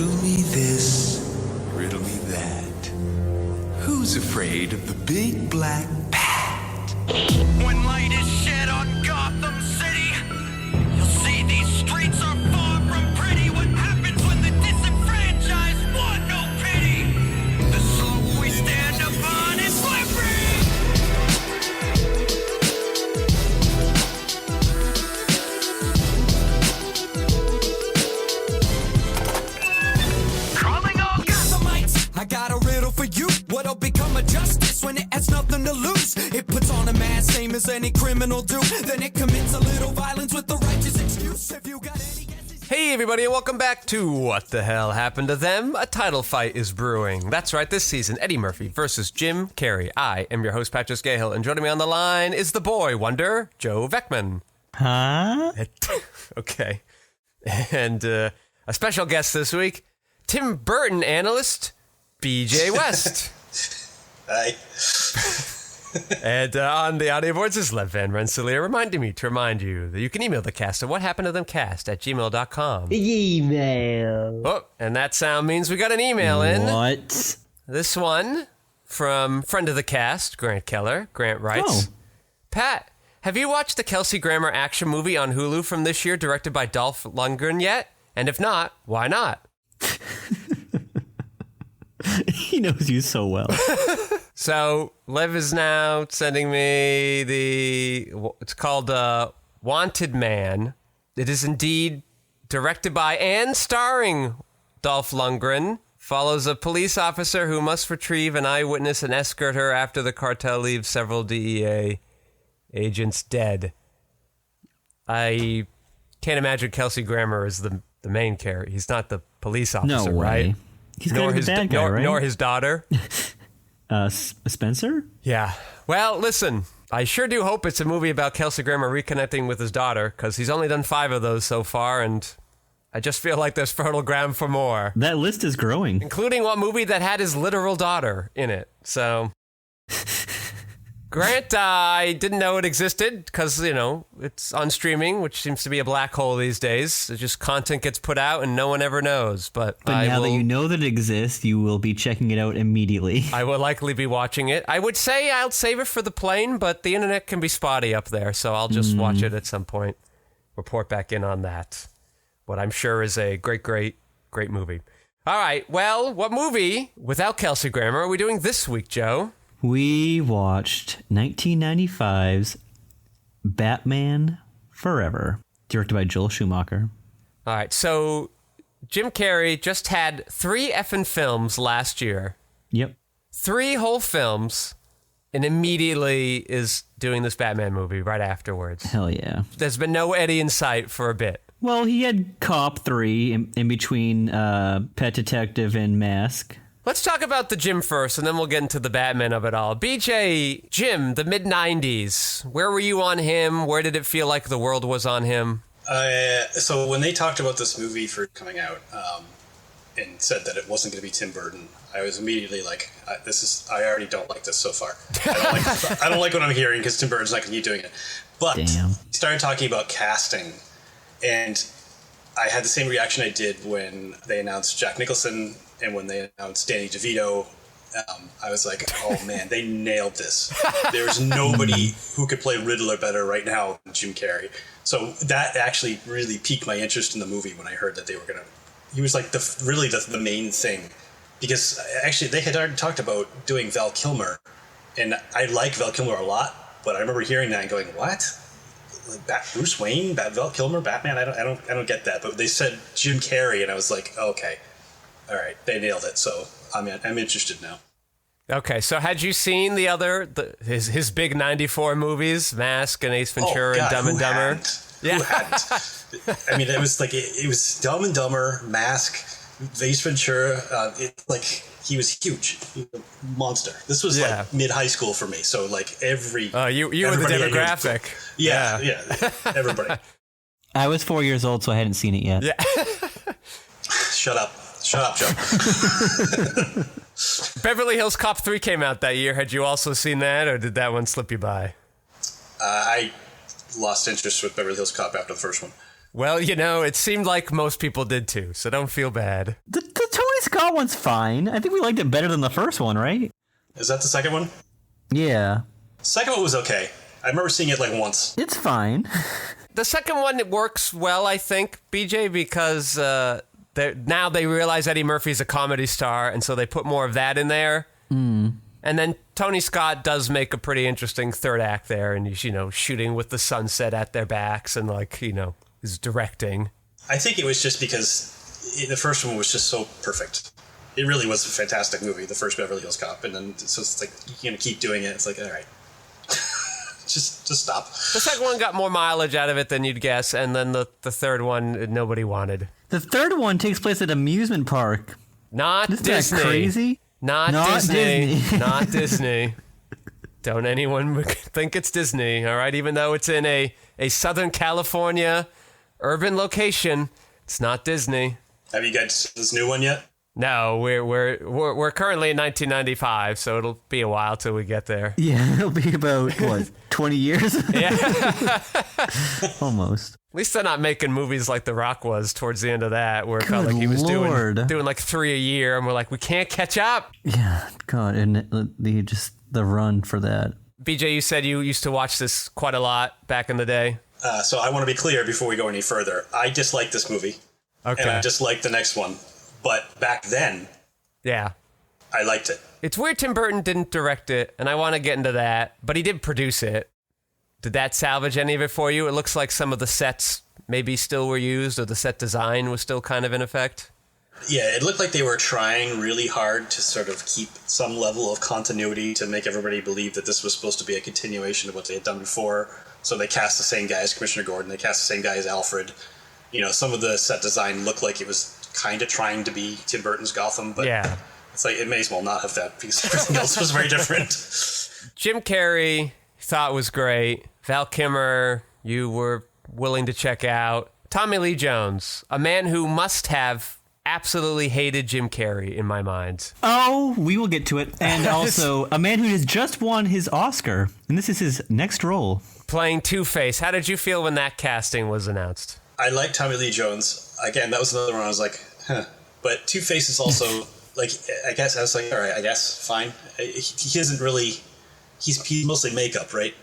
Riddle me this, riddle me that. Who's afraid of the big black bat? When light is shed on Gotham City, you'll see these streets are far from pretty. What happens when the disenfranchised want no pity? The slope we stand upon is slippery. Calling all Gothamites, I got a riddle for you. What'll become of justice when it has nothing to lose? It puts on a mask, same as any criminal do. Then it commits a little violence with the righteous excuse. If you got any guesses... Hey everybody, and welcome back to What the Hell Happened to Them? A title fight is brewing. That's right, this season, Eddie Murphy versus Jim Carrey. I am your host, Patrick Skeyhill, and joining me on the line is the boy wonder, Joe Vekeman. Huh? Okay. And a special guest this week, Tim Burton analyst, BJ West. Hi. And on the audio boards is Lev Van Rensselaer reminding me to remind you that you can email the cast at whathappenedtothemcast@gmail.com. Email. Oh, and that sound means we got an email in. What? This one from friend of the cast, Grant Keller. Grant writes, Pat, have you watched the Kelsey Grammer action movie on Hulu from this year directed by Dolph Lundgren yet? And if not, why not? He knows you so well. So, Lev is now sending me it's called Wanted Man. It is indeed directed by and starring Dolph Lundgren. Follows a police officer who must retrieve an eyewitness and escort her after the cartel leaves several DEA agents dead. I can't imagine Kelsey Grammer is the main character. He's not the police officer, No way. right? He's kind of the bad guy, right? Nor his daughter. Spencer? Yeah. Well, listen, I sure do hope it's a movie about Kelsey Grammer reconnecting with his daughter, because he's only done 5 of those so far, and I just feel like there's fertile ground for more. That list is growing. Including one movie that had his literal daughter in it. So, Grant, I didn't know it existed, because, it's on streaming, which seems to be a black hole these days. It's just content gets put out and no one ever knows. But now that you know that it exists, you will be checking it out immediately. I will likely be watching it. I would say I'll save it for the plane, but the internet can be spotty up there, so I'll just watch it at some point. Report back in on that. What I'm sure is a great, great, great movie. All right, well, what movie, without Kelsey Grammer, are we doing this week, Joe? We watched 1995's Batman Forever, directed by Joel Schumacher. All right, so Jim Carrey just had 3 effing films last year. Yep. 3 whole films, and immediately is doing this Batman movie right afterwards. Hell yeah. There's been no Eddie in sight for a bit. Well, he had Cop 3 in between Pet Detective and Mask. Let's talk about the Jim first, and then we'll get into the Batman of it all. BJ, Jim, the mid-90s. Where were you on him? Where did it feel like the world was on him? So when they talked about this movie for coming out and said that it wasn't going to be Tim Burton, I was immediately like, I already don't like this so far. I don't like what I'm hearing because Tim Burton's not going to keep doing it. But he started talking about casting, and I had the same reaction I did when they announced Jack Nicholson and when they announced Danny DeVito. I was like, oh man, they nailed this. There's nobody who could play Riddler better right now than Jim Carrey. So that actually really piqued my interest in the movie when I heard that they were he was like the main thing. Because actually they had already talked about doing Val Kilmer, and I like Val Kilmer a lot, but I remember hearing that and going, what? Bruce Wayne, Val Kilmer, Batman? I don't get that. But they said Jim Carrey, and I was like, okay, all right, they nailed it. So I'm interested now. Okay, so had you seen the other his big '94 movies, Mask and Ace Ventura and Dumb and Dumber? Yeah, who hadn't? I mean, it was like it was Dumb and Dumber, Mask, Ace Ventura. He was huge, he was a monster. This was like mid high school for me. So like you were the demographic. Yeah, everybody. I was 4 years old, so I hadn't seen it yet. Yeah. Shut up, Joe. Beverly Hills Cop 3 came out that year. Had you also seen that, or did that one slip you by? I lost interest with Beverly Hills Cop after the first one. Well, it seemed like most people did too, so don't feel bad. The Scott one's fine. I think we liked it better than the first one, right? Is that the second one? Yeah. Second one was okay. I remember seeing it like once. It's fine. The second one, it works well, I think, BJ, because now they realize Eddie Murphy's a comedy star, and so they put more of that in there. Mm. And then Tony Scott does make a pretty interesting third act there, and he's, shooting with the sunset at their backs and, is directing. I think it was just because the first one was just so perfect. It really was a fantastic movie, the first Beverly Hills Cop, and then so it's like, you're going to keep doing it. It's like, all right. Just stop. The second one got more mileage out of it than you'd guess, and then the third one, nobody wanted. The third one takes place at an amusement park. Not Isn't Disney. that crazy? Not Disney. Not Disney. Don't anyone think it's Disney, all right? Even though it's in a Southern California urban location, it's not Disney. Have you guys seen this new one yet? No, we're currently in 1995, so it'll be a while till we get there. Yeah, it'll be about, 20 years? Yeah. Almost. At least they're not making movies like The Rock was towards the end of that, where it felt like he was doing like 3 a year, and we're like, we can't catch up. Yeah, God, and the run for that. BJ, you said you used to watch this quite a lot back in the day. So I want to be clear before we go any further. I dislike this movie. Okay. And I dislike the next one. But back then, yeah, I liked it. It's weird Tim Burton didn't direct it, and I want to get into that, but he did produce it. Did that salvage any of it for you? It looks like some of the sets maybe still were used, or the set design was still kind of in effect. Yeah, it looked like they were trying really hard to sort of keep some level of continuity to make everybody believe that this was supposed to be a continuation of what they had done before. So they cast the same guy as Commissioner Gordon. They cast the same guy as Alfred. Some of the set design looked like it was kind of trying to be Tim Burton's Gotham, but yeah, it's like it may as well not have that because everything else was very different. Jim Carrey thought was great. Val Kilmer, you were willing to check out. Tommy Lee Jones, a man who must have absolutely hated Jim Carrey in my mind. Oh, we will get to it. And also a man who has just won his Oscar, and this is his next role. Playing Two-Face. How did you feel when that casting was announced? I like Tommy Lee Jones. Again, that was another one I was like, huh. But Two-Face is also, I guess I was like, all right, I guess, fine. He isn't really, he's mostly makeup, right?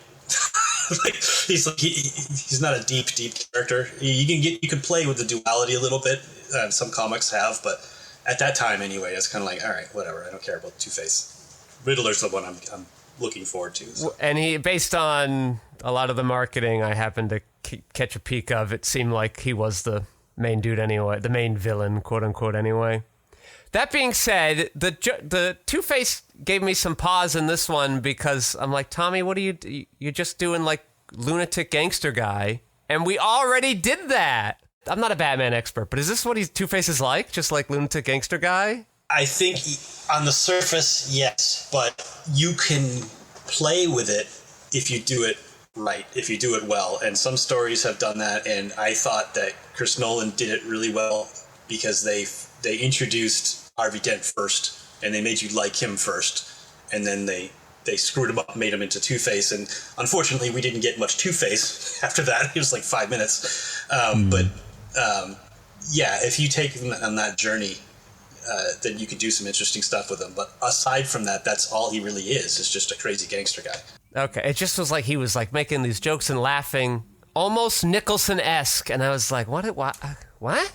He's not a deep character. You can play with the duality a little bit. Some comics have, but at that time anyway, it's kind of like, all right, whatever. I don't care about Two-Face. Riddler's the one I'm looking forward to. So. And he, based on a lot of the marketing I happened to catch a peek of, it seemed like he was the main dude anyway, the main villain, quote unquote, anyway. That being said, the Two-Face gave me some pause in this one because I'm like, Tommy, what are you? You're just doing like lunatic gangster guy, and we already did that. I'm not a Batman expert, but is this what Two-Face is like? Just like lunatic gangster guy? I think on the surface, yes, but you can play with it if you do it right, if you do it well. And some stories have done that, and I thought that Chris Nolan did it really well because they introduced Harvey Dent first, and they made you like him first, and then they screwed him up, made him into Two-Face, and unfortunately we didn't get much Two-Face after that. It was like 5 minutes. But if you take him on that journey, then you could do some interesting stuff with him. But aside from that, that's all he really is just a crazy gangster guy. Okay, it just was like he was like making these jokes and laughing, almost Nicholson-esque, and I was like, what?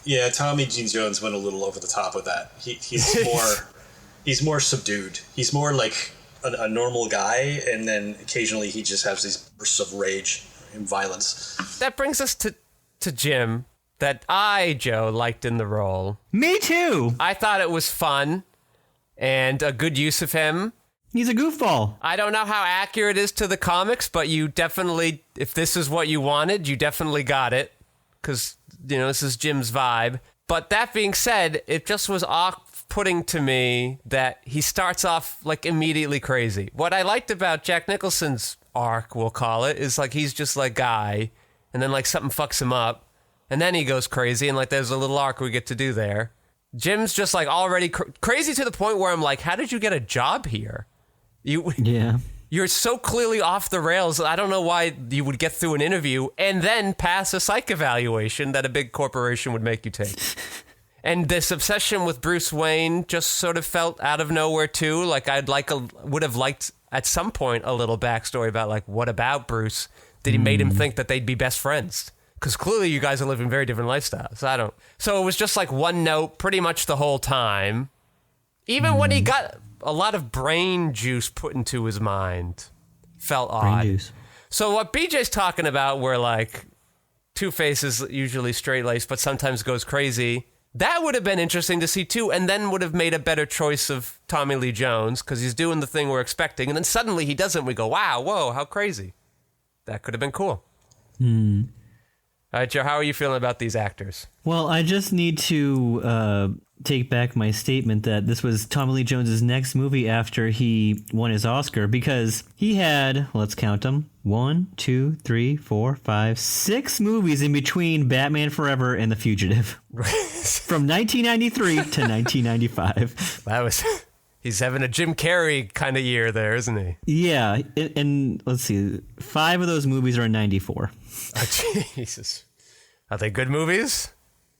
Yeah, Tommy Lee Jones went a little over the top with that. He's more subdued. He's more like a normal guy, and then occasionally he just has these bursts of rage and violence. That brings us to Jim, that Joe, liked in the role. Me too. I thought it was fun and a good use of him. He's a goofball. I don't know how accurate it is to the comics, but you definitely, if this is what you wanted, you definitely got it. Because, this is Jim's vibe. But that being said, it just was off-putting to me that he starts off, like, immediately crazy. What I liked about Jack Nicholson's arc, we'll call it, is, like, he's just, like, guy, and then, like, something fucks him up, and then he goes crazy, and, like, there's a little arc we get to do there. Jim's just, like, already crazy to the point where I'm like, how did you get a job here? You're so clearly off the rails. I don't know why you would get through an interview and then pass a psych evaluation that a big corporation would make you take. And this obsession with Bruce Wayne just sort of felt out of nowhere too. Like would have liked at some point a little backstory about like, what about Bruce? Did he made him think that they'd be best friends? Because clearly you guys are living very different lifestyles. So it was just like one note pretty much the whole time. Even when he got a lot of brain juice put into his mind, felt odd. Brain juice. So what BJ's talking about, where like Two-Face is usually straight-laced, but sometimes goes crazy. That would have been interesting to see too, and then would have made a better choice of Tommy Lee Jones, because he's doing the thing we're expecting, and then suddenly he doesn't. We go, wow, whoa, how crazy. That could have been cool. All right, Joe, how are you feeling about these actors? Well, I just need to take back my statement that this was Tommy Lee Jones' next movie after he won his Oscar, because he had, let's count them, 1, 2, 3, 4, 5, 6 movies in between Batman Forever and The Fugitive. From 1993 to 1995. He's having a Jim Carrey kind of year there, isn't he? Yeah, and let's see, 5 of those movies are in 94. Oh, Jesus. Are they good movies?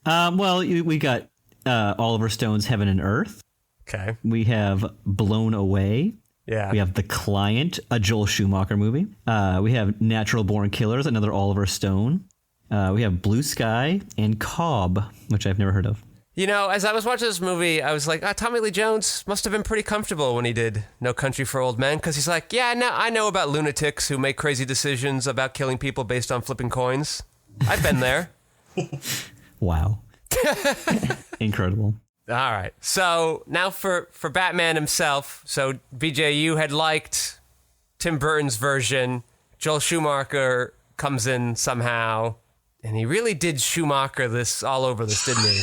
Well, we got Oliver Stone's Heaven and Earth. Okay. We have Blown Away. Yeah. We have The Client, a Joel Schumacher movie. We have Natural Born Killers, another Oliver Stone. We have Blue Sky and Cobb, which I've never heard of. You know, as I was watching this movie, I was like, Tommy Lee Jones must have been pretty comfortable when he did No Country for Old Men, because he's like, yeah, I know about lunatics who make crazy decisions about killing people based on flipping coins. I've been there. Wow. Incredible. All right. So now for Batman himself. So, BJ, you had liked Tim Burton's version. Joel Schumacher comes in somehow. And he really did Schumacher this all over this, didn't he?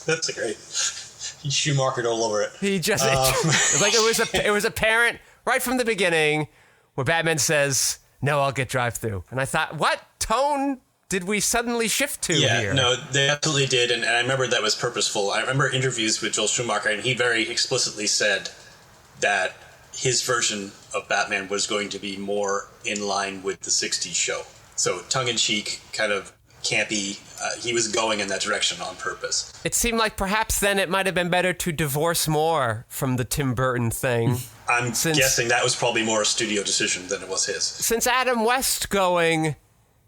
That's great. He Schumachered all over it. He just it was apparent right from the beginning where Batman says, "No, I'll get drive-through," and I thought, what tone did we suddenly shift to here? Yeah, no, they absolutely did, and I remember that was purposeful. I remember interviews with Joel Schumacher, and he very explicitly said that his version of Batman was going to be more in line with the '60s show. So tongue-in-cheek, kind of campy. He was going in that direction on purpose. It seemed like perhaps then it might have been better to divorce more from the Tim Burton thing. I'm guessing that was probably more a studio decision than it was his. Since Adam West going,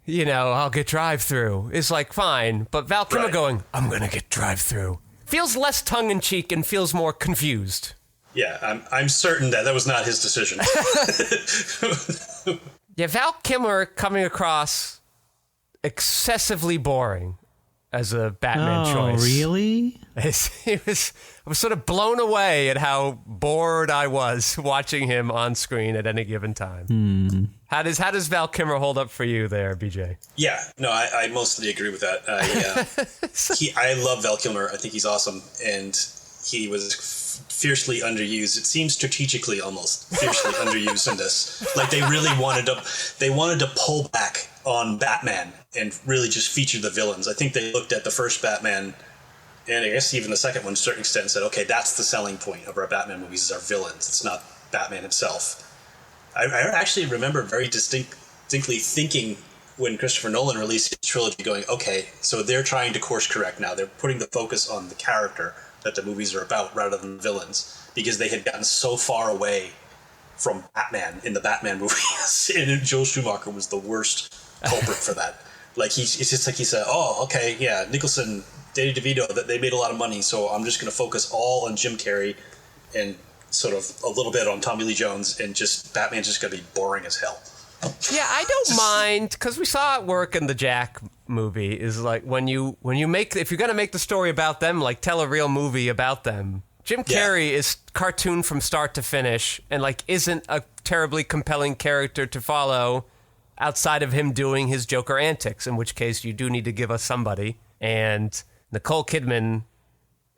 I'll get drive-through is like fine, but Val Kilmer going, I'm going to get drive-through, feels less tongue-in-cheek and feels more confused. Yeah, I'm certain that was not his decision. Yeah, Val Kilmer coming across excessively boring as a Batman choice. Oh, really? I was sort of blown away at how bored I was watching him on screen at any given time. How does Val Kilmer hold up for you there, BJ? Yeah, no, I mostly agree with that. I love Val Kilmer. I think he's awesome, and he was fiercely underused. It seems strategically almost fiercely underused in this. Like they really wanted to pull back on Batman and really just feature the villains. I think they looked at the first Batman, and I guess even the second one to a certain extent, and said, okay, that's the selling point of our Batman movies is our villains. It's not Batman himself. I actually remember very distinctly thinking when Christopher Nolan released his trilogy going, okay, so they're trying to course correct now. They're putting the focus on the character that the movies are about rather than villains, because they had gotten so far away from Batman in the Batman movies. And Joel Schumacher was the worst culprit for that. Like it's just like he said, oh, okay, yeah, Nicholson, Danny DeVito, that they made a lot of money, so I'm just going to focus all on Jim Carrey and sort of a little bit on Tommy Lee Jones, and just Batman's just going to be boring as hell. Yeah, I don't mind, because we saw it work in the Jack movie, is like when you make, if you're going to make the story about them, like tell a real movie about them. Jim Carrey is cartoon from start to finish and like isn't a terribly compelling character to follow outside of him doing his Joker antics, in which case you do need to give us somebody. And Nicole Kidman,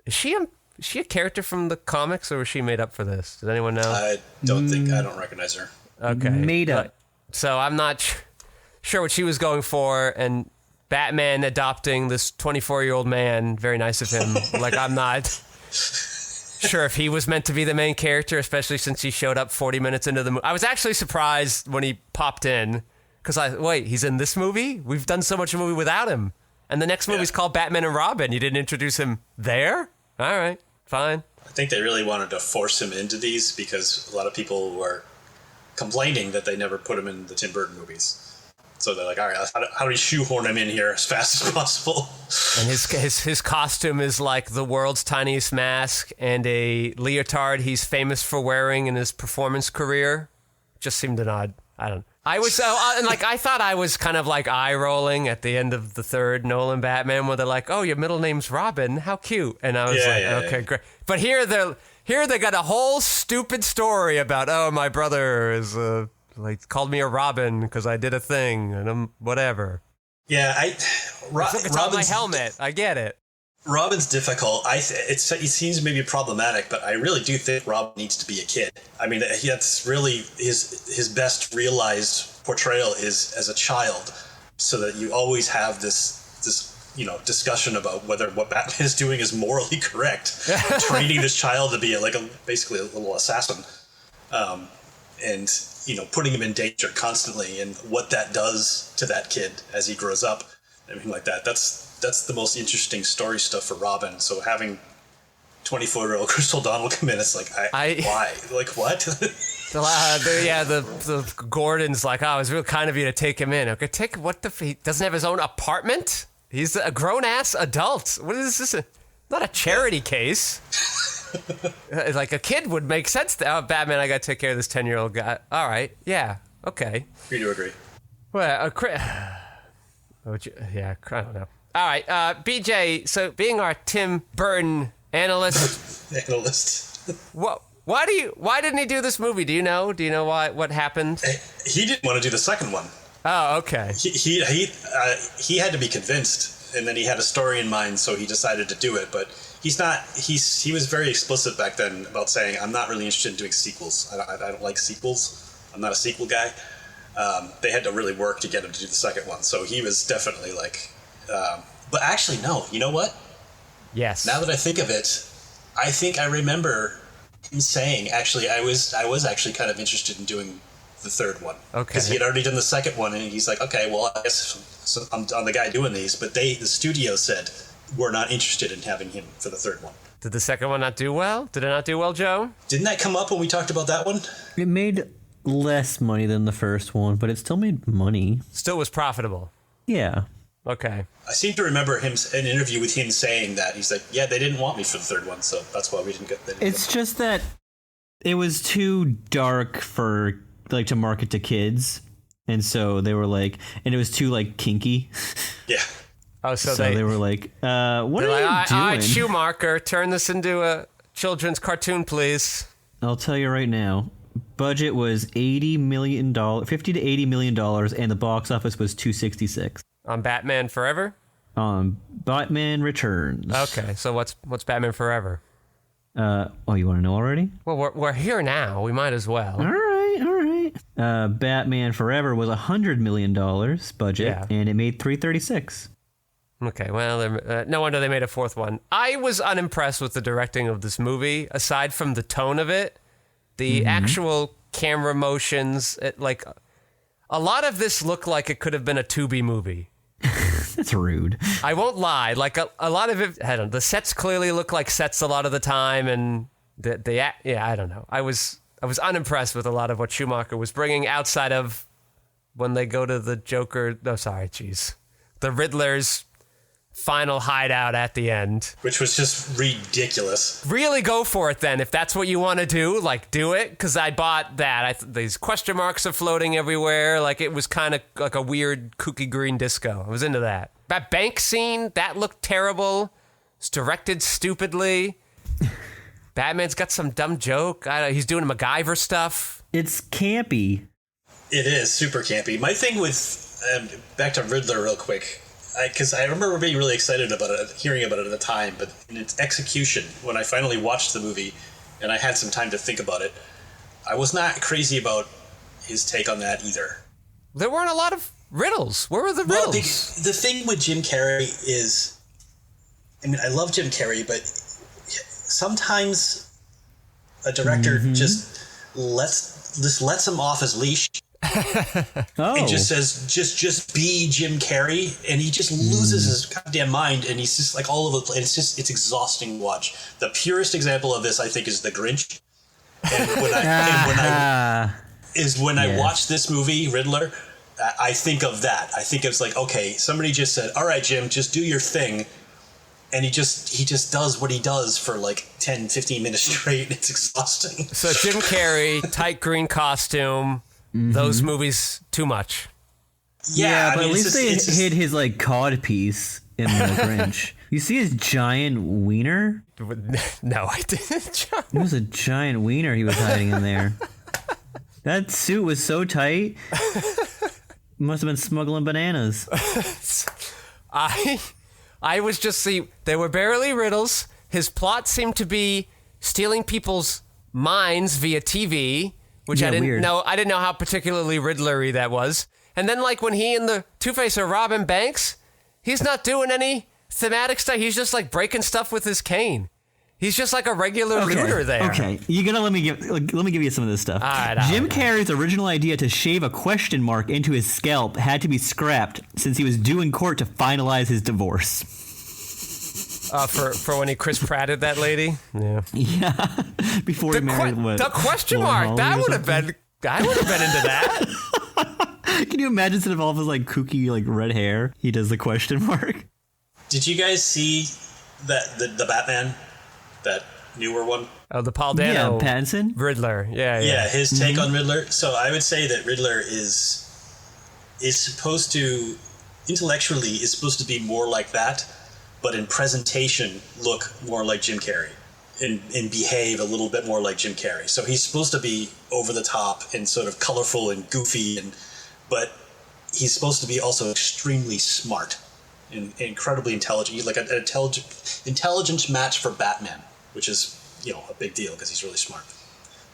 is she a character from the comics, or was she made up for this? Does anyone know? I don't recognize her. Okay. Made up. So I'm not sure what she was going for, and Batman adopting this 24-year-old man, very nice of him. Like, I'm not sure if he was meant to be the main character, especially since he showed up 40 minutes into the movie. I was actually surprised when he popped in, because wait, he's in this movie? We've done so much movie without him. And the next movie's called Batman and Robin. You didn't introduce him there? All right, fine. I think they really wanted to force him into these because a lot of people were complaining that they never put him in the Tim Burton movies. So they're like, all right, how do we shoehorn him in here as fast as possible? And his costume is like the world's tiniest mask and a leotard he's famous for wearing in his performance career. Just seemed an odd. I don't. I was I thought I was kind of like eye rolling at the end of the third Nolan Batman where they're like, "Oh, your middle name's Robin, how cute!" And I was okay, great. But here they got a whole stupid story about, "Oh, my brother is called me a Robin because I did a thing and I'm whatever." Yeah, It's on my helmet. I get it. Robin's difficult. It seems maybe problematic, but I really do think Robin needs to be a kid. I mean, that's really his best realized portrayal is as a child, so that you always have this discussion about whether what Batman is doing is morally correct. Training this child to be basically a little assassin, and putting him in danger constantly, and what that does to that kid as he grows up, everything like that. That's the most interesting story stuff for Robin. So having 24-year-old Chris O'Donnell come in, it's like, why? Like, what? The Gordon's like, "Oh, it was real kind of you to take him in." Okay, he doesn't have his own apartment? He's a grown-ass adult. What is this? Not a charity case. Like a kid would make sense. Batman, I got to take care of this 10-year-old guy. All right, yeah, okay. We do agree. Well, I don't know. All right, BJ, so being our Tim Burton analyst. Why didn't he do this movie? Do you know? Do you know what happened? He didn't want to do the second one. Oh, okay. He had to be convinced, and then he had a story in mind, so he decided to do it. But he was very explicit back then about saying, "I'm not really interested in doing sequels. I don't like sequels. I'm not a sequel guy." They had to really work to get him to do the second one, so he was definitely like. But actually, no. You know what? Yes. Now that I think of it, I think I remember him saying, "Actually, I was actually kind of interested in doing the third one." Okay. Because he had already done the second one, and he's like, "Okay, well, I guess I'm the guy doing these." But the studio said, "We're not interested in having him for the third one." Did the second one not do well? Did it not do well, Joe? Didn't that come up when we talked about that one? It made less money than the first one, but it still made money. Still was profitable. Yeah. Okay. I seem to remember an interview with him saying that. He's like, "Yeah, they didn't want me for the third one, so that's why we didn't get that." It's just that it was too dark for to market to kids, and so they were like, and it was too kinky. Yeah. Oh, so they were like, "What are you doing?" All right, Schumacher, turn this into a children's cartoon, please. I'll tell you right now. Budget was $50 to $80 million, and the box office was $266. On Batman Forever? On Batman Returns. Okay, so what's Batman Forever? You want to know already? Well, we're here now. We might as well. All right. Batman Forever was $100 million budget, and it made $336. Okay, well, no wonder they made a fourth one. I was unimpressed with the directing of this movie, aside from the tone of it. The actual camera motions, a lot of this looked like it could have been a Tubi movie. That's rude. I won't lie. A lot of it, the sets clearly look like sets a lot of the time, and I don't know. I was unimpressed with a lot of what Schumacher was bringing outside of when they go to the Joker. No, sorry, jeez, the Riddler's final hideout at the end, which was just ridiculous. Really go for it then if that's what you want to do. Do it, because I bought that. These question marks are floating everywhere. It was kind of like a weird kooky green disco. I was into that. That bank scene, that looked terrible. It's directed stupidly. Batman's got some dumb joke. He's doing MacGyver stuff. It's campy. It is super campy. My thing with back to Riddler real quick. Because I remember being really excited about it, hearing about it at the time, but in its execution, when I finally watched the movie and I had some time to think about it, I was not crazy about his take on that either. There weren't a lot of riddles. Where were the riddles? Well, the thing with Jim Carrey is, I love Jim Carrey, but sometimes a director just lets him off his leash Oh. and just says, just be Jim Carrey, and he just loses his goddamn mind, and he's just like all over the place. It's exhausting to watch. The purest example of this, I think, is The Grinch. And when I watch this movie, Riddler, I think of that. I think it's like, okay, somebody just said, all right, Jim, just do your thing. And he just does what he does for like 10, 15 minutes straight. It's exhausting. So Jim Carrey, tight green costume, those movies, too much. Yeah, but at least they hid his like cod piece in The Grinch. You see his giant wiener? No, I didn't, John. It was a giant wiener he was hiding in there. That suit was so tight. Must have been smuggling bananas. I was just they were barely riddles. His plot seemed to be stealing people's minds via TV, which I didn't know. I didn't know how particularly Riddlery that was. And then, like, when he and the Two-Face are robbing banks, he's not doing any thematic stuff. He's just like breaking stuff with his cane. He's just like a regular looter there. Okay, you're gonna let me give you some of this stuff. All right, Jim Carrey's original idea to shave a question mark into his scalp had to be scrapped since he was due in court to finalize his divorce. For when he Chris Pratted that lady. Yeah. Yeah. Before he married the question mark. That would have been. I would have been into that. Can you imagine instead of all of his like kooky like red hair, he does the question mark? Did you guys see the Batman? That newer one? Oh, the Paul Dano. Yeah, Pattinson? Riddler. Yeah. Yeah, his take on Riddler. So I would say that Riddler is supposed to, intellectually, is supposed to be more like that, but in presentation look more like Jim Carrey and behave a little bit more like Jim Carrey. So he's supposed to be over the top and sort of colorful and goofy, but he's supposed to be also extremely smart and incredibly intelligent. He's like an intelligent match for Batman, which is, a big deal because he's really smart.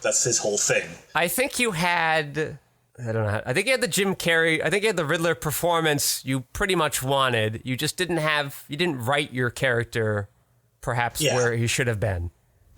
That's his whole thing. I think you had, I don't know. I think you had the Jim Carrey, I think you had the Riddler performance you pretty much wanted. You just you didn't write your character perhaps where he should have been.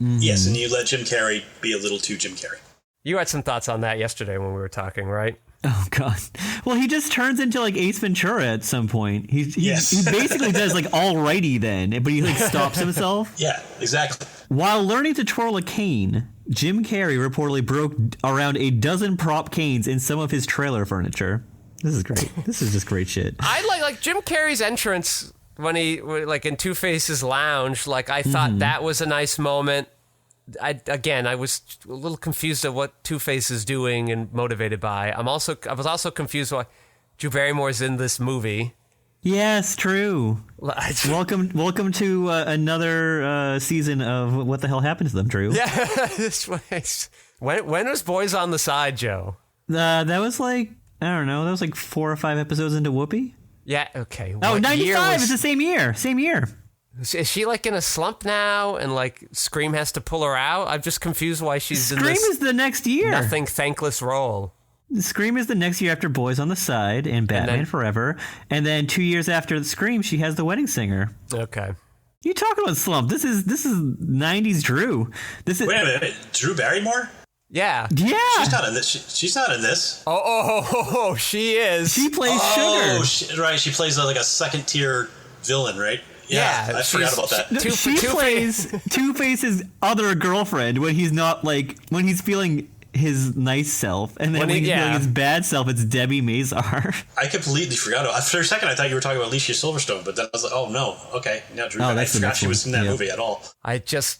Mm-hmm. Yes, and you let Jim Carrey be a little too Jim Carrey. You had some thoughts on that yesterday when we were talking, right? Oh God! Well, he just turns into like Ace Ventura at some point. He basically does like alrighty then, but he like stops himself. Yeah, exactly. While learning to twirl a cane, Jim Carrey reportedly broke around a dozen prop canes in some of his trailer furniture. This is great. This is just great shit. I like Jim Carrey's entrance when he like in Two-Face's lounge. Like I thought that was a nice moment. I was a little confused at what Two-Face is doing and motivated by. I was also confused why Drew Barrymore's in this movie. Yes, true. Welcome to another season of What the Hell Happened to Them, Drew. Yeah, this was, when was Boys on the Side, Joe? That was like, I don't know, that was like 4 or 5 episodes into Whoopi. Yeah, okay. Oh, 95, it's the same year. Is she like in a slump now and like Scream has to pull her out? I'm just confused why she's in this. Scream is the next year. Nothing thankless role. Scream is the next year after Boys on the Side and Batman Forever. And then 2 years after Scream, she has The Wedding Singer. Okay. You talking about slump. This is 90s Drew. Wait a minute. Drew Barrymore? Yeah. Yeah. She's not in this. She's not in this. Oh, she is. She plays Sugar. Right. She plays like a second tier villain, right? Yeah, I forgot about that. She plays Two-Face's other girlfriend when he's feeling his nice self, and then when he's feeling his bad self, it's Debbie Mazar. I completely forgot. For a second, I thought you were talking about Alicia Silverstone, but then I was like, oh no, okay. Now Drew, I forgot she was in that movie at all. I just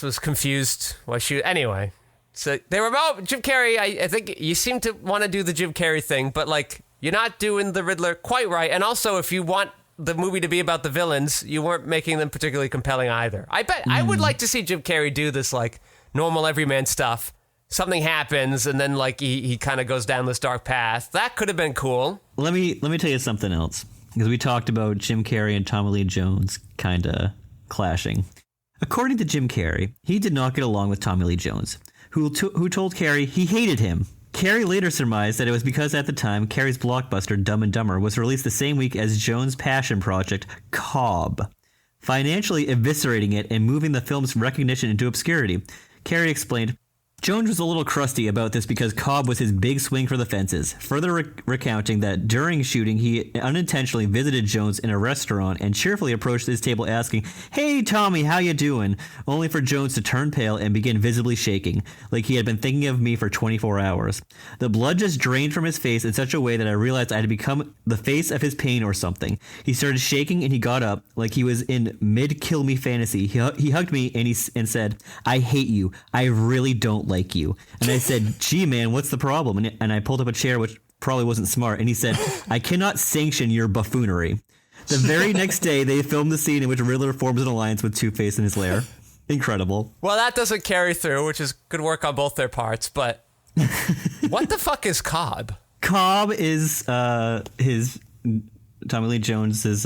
was confused why she. Anyway, so they were about Jim Carrey. I think you seem to want to do the Jim Carrey thing, but like you're not doing the Riddler quite right. And also, if you want the movie to be about the villains, you weren't making them particularly compelling either. I bet I would like to see Jim Carrey do this like normal everyman stuff. Something happens and then like he kind of goes down this dark path. That could have been cool. Let me tell you something else, because we talked about Jim Carrey and Tommy Lee Jones kind of clashing. According to Jim Carrey, he did not get along with Tommy Lee Jones, who told Carrey he hated him. Carrey later surmised that it was because at the time, Carrey's blockbuster Dumb and Dumber was released the same week as Jones' passion project, Cobb, financially eviscerating it and moving the film's recognition into obscurity. Carrey explained, Jones was a little crusty about this because Cobb was his big swing for the fences, further recounting that during shooting he unintentionally visited Jones in a restaurant and cheerfully approached his table asking, "Hey Tommy, how you doing?" only for Jones to turn pale and begin visibly shaking, like he had been thinking of me for 24 hours. The blood just drained from his face in such a way that I realized I had become the face of his pain or something. He started shaking and he got up like he was in mid-kill me fantasy. He hugged me and said, "I hate you. I really don't like you." And I said, "Gee, man, what's the problem?" And I pulled up a chair, which probably wasn't smart. And he said, "I cannot sanction your buffoonery." The very next day, they filmed the scene in which Riddler forms an alliance with Two-Face in his lair. Incredible. Well, that doesn't carry through, which is good work on both their parts, but what the fuck is Cobb? Cobb is his... Tommy Lee Jones is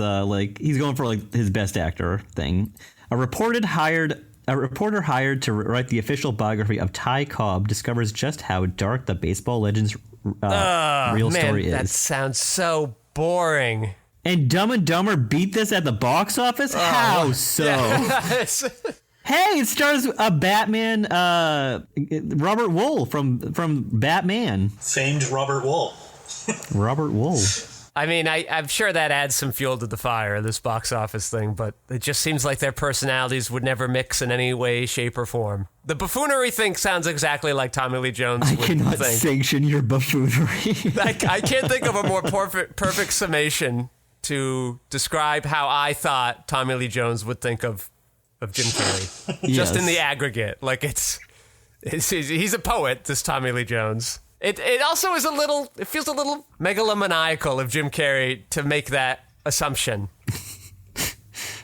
he's going for like his best actor thing. A reporter hired to write the official biography of Ty Cobb discovers just how dark the baseball legend's real story is. That sounds so boring. And Dumb and Dumber beat this at the box office? How so? Yes. Hey, it stars a Batman, Robert Wool from Batman. Famed Robert Wool. Robert Wool. I mean, I'm sure that adds some fuel to the fire, this box office thing, but it just seems like their personalities would never mix in any way, shape, or form. The buffoonery thing sounds exactly like Tommy Lee Jones would think. I cannot sanction your buffoonery. I can't think of a more perfect summation to describe how I thought Tommy Lee Jones would think of Jim Carrey. Just in the aggregate. Like, he's a poet, this Tommy Lee Jones. It also is it feels a little megalomaniacal of Jim Carrey to make that assumption.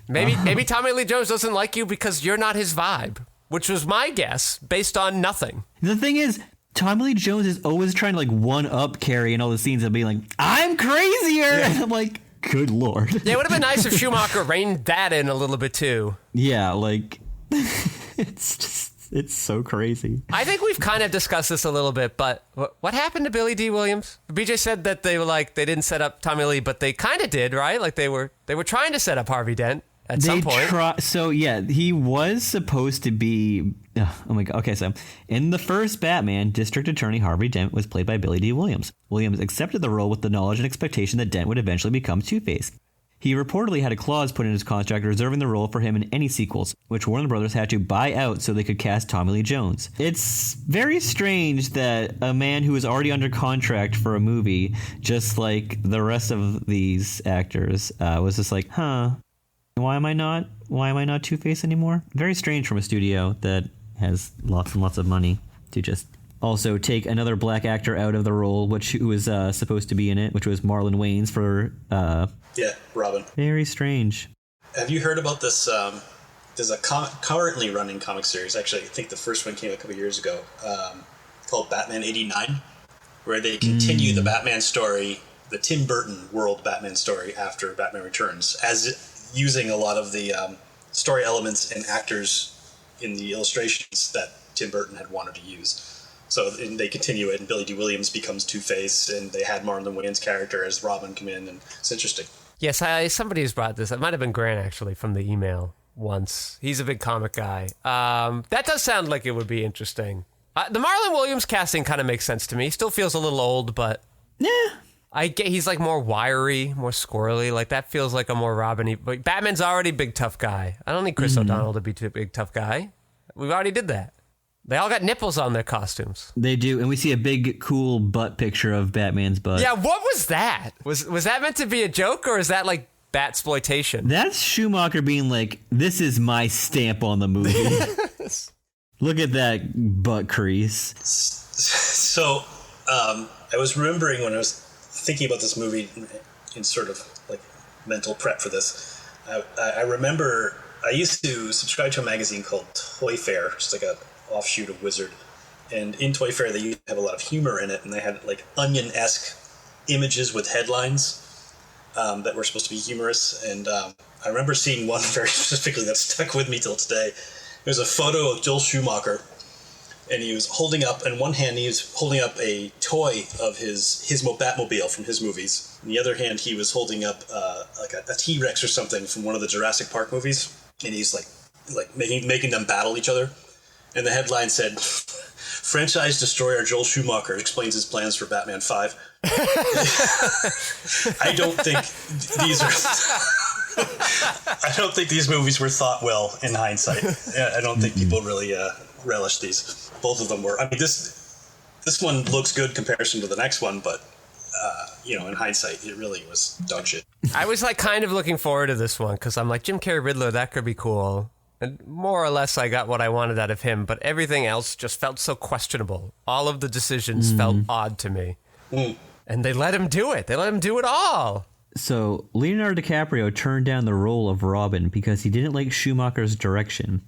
Maybe Tommy Lee Jones doesn't like you because you're not his vibe, which was my guess based on nothing. The thing is, Tommy Lee Jones is always trying to like one up Carrey in all the scenes and being like, "I'm crazier," and I'm like, good lord. Yeah, it would have been nice if Schumacher reined that in a little bit too. Yeah, like it's so crazy. I think we've kind of discussed this a little bit, but what happened to Billy D. Williams? BJ said that they didn't set up Tommy Lee, but they kind of did, right? Like they were trying to set up Harvey Dent at some point. So yeah, he was supposed to be. Oh my god. Okay, so in the first Batman, District Attorney Harvey Dent was played by Billy D. Williams. Williams accepted the role with the knowledge and expectation that Dent would eventually become Two-Face. He reportedly had a clause put in his contract reserving the role for him in any sequels, which Warner Brothers had to buy out so they could cast Tommy Lee Jones. It's very strange that a man who was already under contract for a movie, just like the rest of these actors, was just like, why am I not Two-Face anymore? Very strange from a studio that has lots and lots of money to just also take another black actor out of the role, who was supposed to be in it, which was Marlon Wayans for... Yeah, Robin. Very strange. Have you heard about this? There's a currently running comic series. Actually, I think the first one came a couple years ago, called Batman '89, where they continue the Batman story, the Tim Burton world Batman story after Batman Returns, as using a lot of the story elements and actors in the illustrations that Tim Burton had wanted to use. So they continue it, and Billy D. Williams becomes Two-Face, and they had Marlon Wayans' character as Robin come in, and it's interesting. Yes, somebody has brought this. It might have been Grant, actually, from the email once. He's a big comic guy. That does sound like it would be interesting. The Marlon Williams casting kind of makes sense to me. He still feels a little old, but... Yeah. He's like more wiry, more squirrely. Like, that feels like a more Robin-y... But Batman's already big, tough guy. I don't need Chris O'Donnell to be too big, tough guy. We've already did that. They all got nipples on their costumes. They do, and we see a big, cool butt picture of Batman's butt. Yeah, what was that? Was that meant to be a joke, or is that like Bat-sploitation? That's Schumacher being like, "This is my stamp on the movie." Look at that butt crease. So, I was remembering when I was thinking about this movie in sort of like mental prep for this. I remember I used to subscribe to a magazine called Toy Fair, just like a offshoot of Wizard, and in Toy Fair they used to have a lot of humor in it, and they had like Onion-esque images with headlines that were supposed to be humorous, and I remember seeing one very specifically that stuck with me till today. It was a photo of Joel Schumacher, and he was holding up, in one hand he was holding up a toy of his Batmobile from his movies. In the other hand he was holding up like a T-Rex or something from one of the Jurassic Park movies, and he's like making them battle each other. And the headline said, Franchise destroyer Joel Schumacher explains his plans for Batman 5. I don't think these are... I don't think these movies were thought well in hindsight. I don't think people really relished these. Both of them were. I mean, this one looks good in comparison to the next one, but in hindsight, it really was dog shit. I was like kind of looking forward to this one because I'm like, Jim Carrey Riddler, that could be cool. And more or less, I got what I wanted out of him, but everything else just felt so questionable. All of the decisions felt odd to me. And they let him do it. They let him do it all. So Leonardo DiCaprio turned down the role of Robin because he didn't like Schumacher's direction.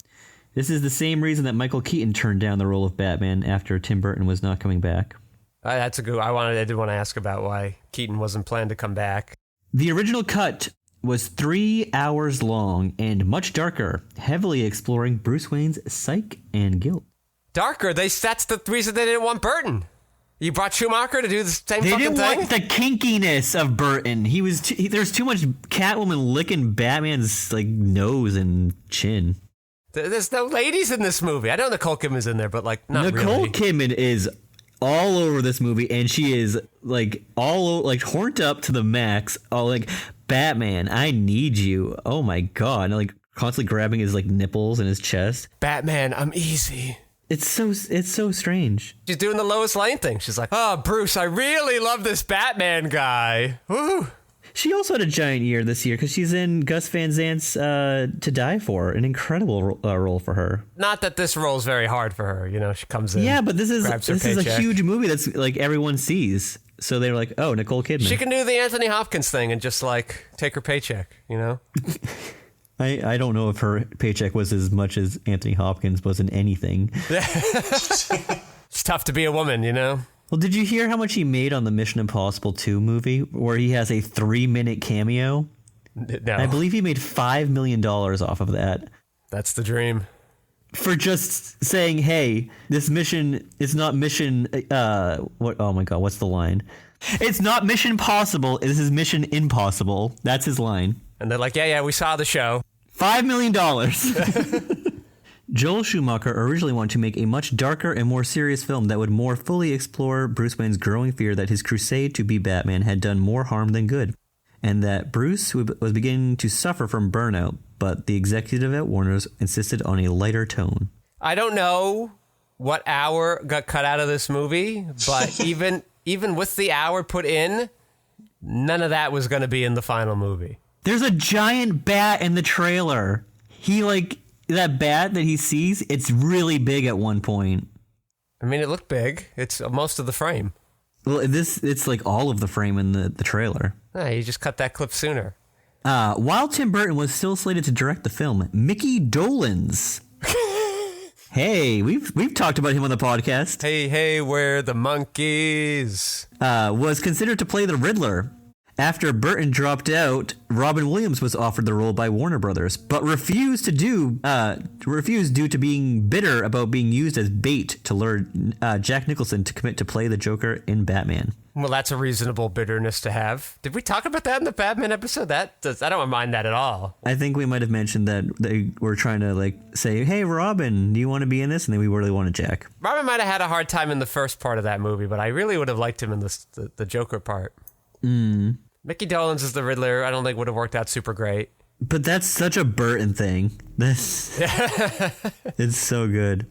This is the same reason that Michael Keaton turned down the role of Batman after Tim Burton was not coming back. That's a good. I did want to ask about why Keaton wasn't planned to come back. The original cut was 3 hours long and much darker, heavily exploring Bruce Wayne's psyche and guilt. Darker. That's the reason they didn't want Burton. You brought Schumacher to do the same fucking thing? They didn't want the kinkiness of Burton. There's too much Catwoman licking Batman's nose and chin. There's no ladies in this movie. I know Nicole Kidman's in there, but not really. Nicole Kidman is all over this movie, and she is horned up to the max. All Batman, I need you. Oh my god! And, constantly grabbing his nipples and his chest. Batman, I'm easy. It's so strange. She's doing the Lois Lane thing. She's like, oh, Bruce, I really love this Batman guy. Woo. She also had a giant year this year because she's in Gus Van Sant's To Die For, an incredible role for her. Not that this role's very hard for her. She comes in. Yeah, but this is a paycheck. huge movie that's everyone sees. So they're like, oh, Nicole Kidman. She can do the Anthony Hopkins thing and just take her paycheck, I don't know if her paycheck was as much as Anthony Hopkins was in anything. It's tough to be a woman, Well, did you hear how much he made on the Mission Impossible 2 movie where he has a 3-minute cameo? No. I believe he made $5 million off of that. That's the dream. For just saying, hey, this mission is not mission... what? Oh my god, what's the line? It's not Mission Possible, this is Mission Impossible. That's his line. And they're like, yeah, we saw the show. $5 million. Joel Schumacher originally wanted to make a much darker and more serious film that would more fully explore Bruce Wayne's growing fear that his crusade to be Batman had done more harm than good, and that Bruce was beginning to suffer from burnout, but the executive at Warner's insisted on a lighter tone. I don't know what hour got cut out of this movie, but even with the hour put in, none of that was going to be in the final movie. There's a giant bat in the trailer. That bat that he sees, it's really big at one point. I mean, it looked big. It's most of the frame. Well, it's all of the frame in the trailer. You just cut that clip sooner. While Tim Burton was still slated to direct the film, Mickey Dolenz. Hey, we've talked about him on the podcast. Hey, we're the monkeys. Was considered to play the Riddler. After Burton dropped out, Robin Williams was offered the role by Warner Brothers, but refused due to being bitter about being used as bait to lure Jack Nicholson to commit to play the Joker in Batman. Well, that's a reasonable bitterness to have. Did we talk about that in the Batman episode? I don't mind that at all. I think we might have mentioned that they were trying to say, hey, Robin, do you want to be in this? And then we really wanted Jack. Robin might have had a hard time in the first part of that movie, but I really would have liked him in the Joker part. Mickey Dolenz is the Riddler. I don't think would have worked out super great. But that's such a Burton thing. It's so good.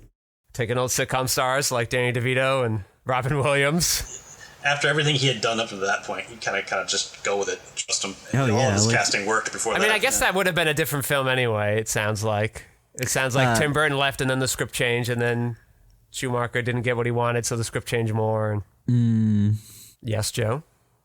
Taking old sitcom stars like Danny DeVito and Robin Williams. After everything he had done up to that point, you kind of just go with it, trust him. Oh, all yeah, his casting worked before that. I guess that would have been a different film anyway. It sounds like Tim Burton left and then the script changed, and then Schumacher didn't get what he wanted, so the script changed more. Yes, Joe?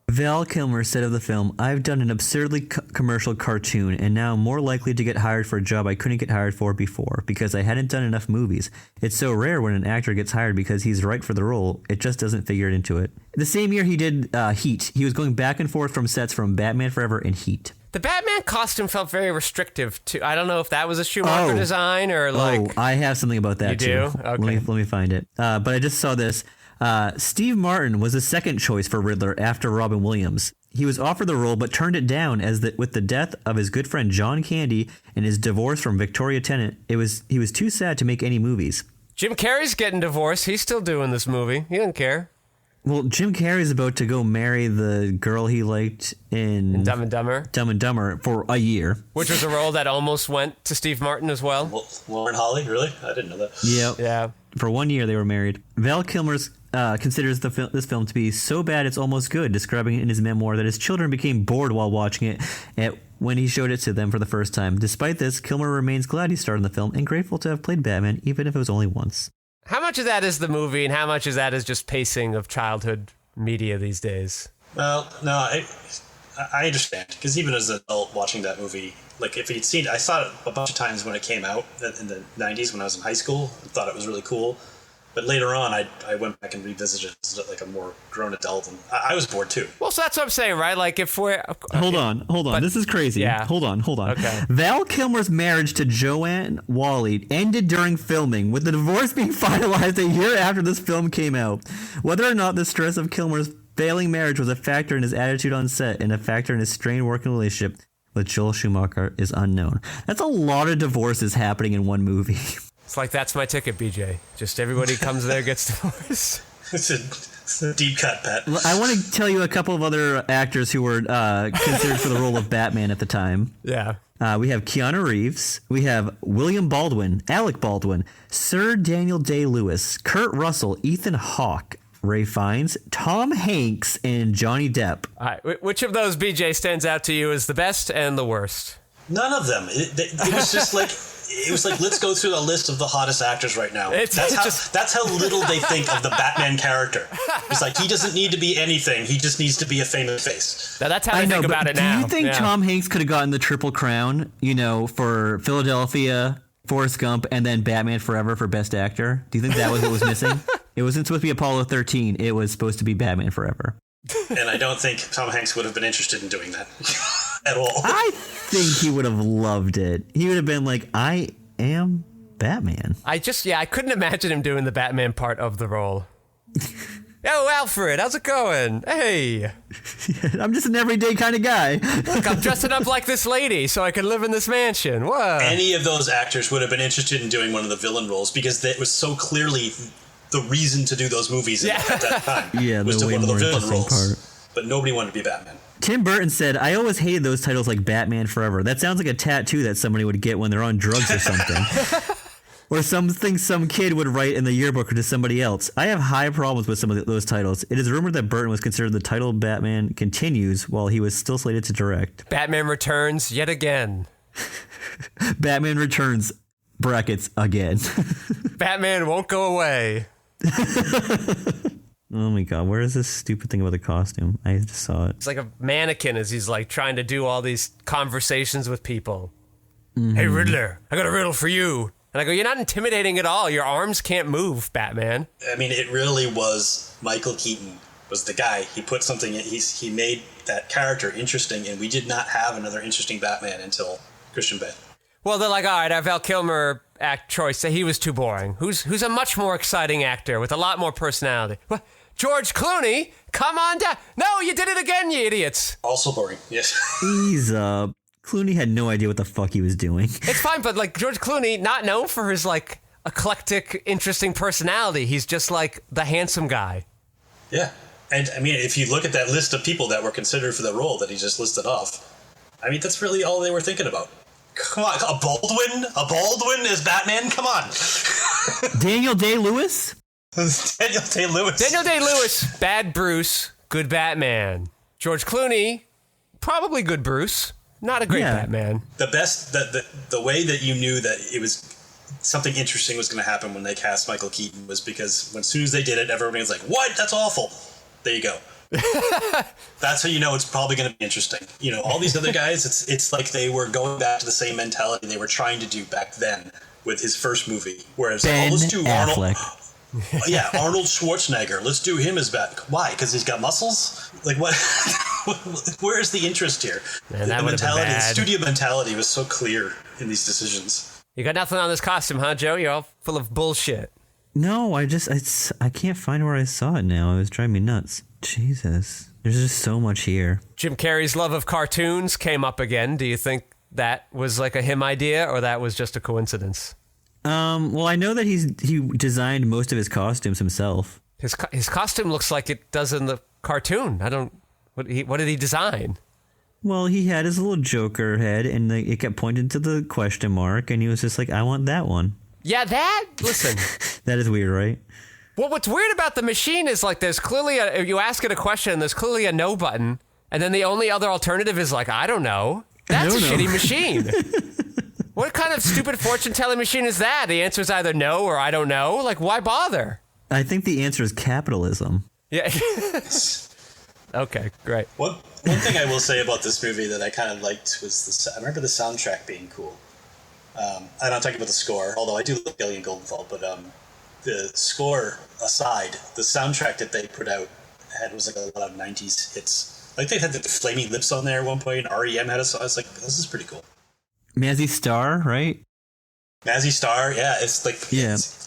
Val Kilmer said of the film, I've done an absurdly commercial cartoon and now I'm more likely to get hired for a job I couldn't get hired for before because I hadn't done enough movies. It's so rare when an actor gets hired because he's right for the role, it just doesn't figure it into it. The same year he did Heat, he was going back and forth from sets from Batman Forever and Heat. The Batman costume felt very restrictive too. I don't know if that was a Schumacher design or I have something about that too. You do? Okay. Let me find it. But I just saw this. Steve Martin was the second choice for Riddler after Robin Williams. He was offered the role but turned it down with the death of his good friend John Candy and his divorce from Victoria Tennant. He was too sad to make any movies. Jim Carrey's getting divorced. He's still doing this movie. He doesn't care. Well, Jim Carrey's about to go marry the girl he liked in Dumb and Dumber. Dumb and Dumber for a year. Which was a role that almost went to Steve Martin as well. Lauren Holly, really? I didn't know that. Yep. Yeah. For 1 year, they were married. Val Kilmer considers this film to be so bad it's almost good, describing it in his memoir that his children became bored while watching it when he showed it to them for the first time. Despite this, Kilmer remains glad he starred in the film and grateful to have played Batman, even if it was only once. How much of that is the movie and how much of that is just pacing of childhood media these days? Well, no, I understand. Because even as an adult watching that movie, like if you'd seen it, I saw it a bunch of times when it came out in the 90s when I was in high school and thought it was really cool. But later on, I went back and revisited it as like a more grown adult, and I was bored too. Well, so that's what I'm saying, right? Like if we're... Hold on. But, this is crazy. Yeah. Hold on. Okay. Val Kilmer's marriage to Joanne Whalley ended during filming, with the divorce being finalized a year after this film came out. Whether or not the stress of Kilmer's failing marriage was a factor in his attitude on set and a factor in his strained working relationship with Joel Schumacher is unknown. That's a lot of divorces happening in one movie. It's like, that's my ticket, BJ. Just everybody comes there, gets divorced. It's a deep cut, Pat. I want to tell you a couple of other actors who were considered for the role of Batman at the time. Yeah. We have Keanu Reeves. We have William Baldwin, Alec Baldwin, Sir Daniel Day-Lewis, Kurt Russell, Ethan Hawke, Ray Fiennes, Tom Hanks, and Johnny Depp. All right. Which of those, BJ, stands out to you as the best and the worst? None of them. It was just like... It was like, let's go through a list of the hottest actors right now. That's how little they think of the Batman character. It's like, he doesn't need to be anything. He just needs to be a famous face. Now, that's how I think about it now. Do you think Tom Hanks could have gotten the Triple Crown, for Philadelphia, Forrest Gump, and then Batman Forever for Best Actor? Do you think that was what was missing? It wasn't supposed to be Apollo 13. It was supposed to be Batman Forever. And I don't think Tom Hanks would have been interested in doing that at all. I think he would have loved it. He would have been like, I am Batman. I couldn't imagine him doing the Batman part of the role. Yo, Alfred, how's it going? Hey. I'm just an everyday kind of guy. Look, I'm dressing up like this lady so I can live in this mansion. Whoa. Any of those actors would have been interested in doing one of the villain roles because it was so clearly the reason to do those movies at that time. Yeah, was the to way one of the more villain interesting roles. part. But nobody wanted to be Batman. Tim Burton said, I always hated those titles like Batman Forever. That sounds like a tattoo that somebody would get when they're on drugs or something. Or something some kid would write in the yearbook or to somebody else. I have high problems with some of those titles. It is rumored that Burton was considered the title Batman Continues while he was still slated to direct. Batman Returns yet again. Batman Returns, brackets, again. Batman won't go away. Oh my god, where is this stupid thing about the costume? I just saw it. It's like a mannequin as he's like trying to do all these conversations with people. Hey, Riddler, I got a riddle for you. And I go, you're not intimidating at all. Your arms can't move, Batman. I mean, it really was Michael Keaton was the guy. He put something in, he made that character interesting, and we did not have another interesting Batman until Christian Bale. Well, they're like, all right, our Val Kilmer act choice, he was too boring. Who's a much more exciting actor with a lot more personality? What? George Clooney? Come on down. No, you did it again, you idiots. Also boring, yes. Ease up. Clooney had no idea what the fuck he was doing. It's fine, but like George Clooney, not known for his like eclectic, interesting personality. He's just like the handsome guy. Yeah. And I mean, if you look at that list of people that were considered for the role that he just listed off, I mean, that's really all they were thinking about. Come on, a Baldwin? A Baldwin is Batman? Come on. Daniel Day-Lewis? Daniel Day-Lewis. Daniel Day-Lewis, bad Bruce, good Batman. George Clooney, probably good Bruce, not a great Batman. The best, the way that you knew that it was something interesting was going to happen when they cast Michael Keaton was because as soon as they did it, everybody was like, what? That's awful. There you go. That's how you know it's probably going to be interesting. You know, all these other guys, it's like they were going back to the same mentality they were trying to do back then with his first movie. Whereas, let's do Arnold. Yeah, Arnold Schwarzenegger. Let's do him as Bat. Why? Because he's got muscles? Like, what? Where is the interest here? Man, the mentality, the studio mentality was so clear in these decisions. You got nothing on this costume, huh, Joe? You're all full of bullshit. No, I can't find where I saw it now. It was driving me nuts. Jesus. There's just so much here. Jim Carrey's love of cartoons came up again. Do you think that was like a him idea or that was just a coincidence? Well, I know that he designed most of his costumes himself. His costume looks like it does in the cartoon. What did he design? Well, he had his little Joker head, and it kept pointing to the question mark, and he was just like, I want that one. Yeah, listen. That is weird, right? Well, what's weird about the machine is like there's clearly you ask it a question and there's clearly a no button, and then the only other alternative is like, I don't know. That's a shitty machine. What kind of stupid fortune-telling machine is that? The answer is either no or I don't know. Like, why bother? I think the answer is capitalism. Yeah. Okay, great. One thing I will say about this movie that I kind of liked was I remember the soundtrack being cool. I'm not talking about the score, although I do like Alien Goldenthal, but the score aside, the soundtrack that they put out was like a lot of 90s hits. Like they had the Flaming Lips on there at one point, and REM had a song. I was like, this is pretty cool. Mazzy Star, right? Mazzy Star, yeah. It's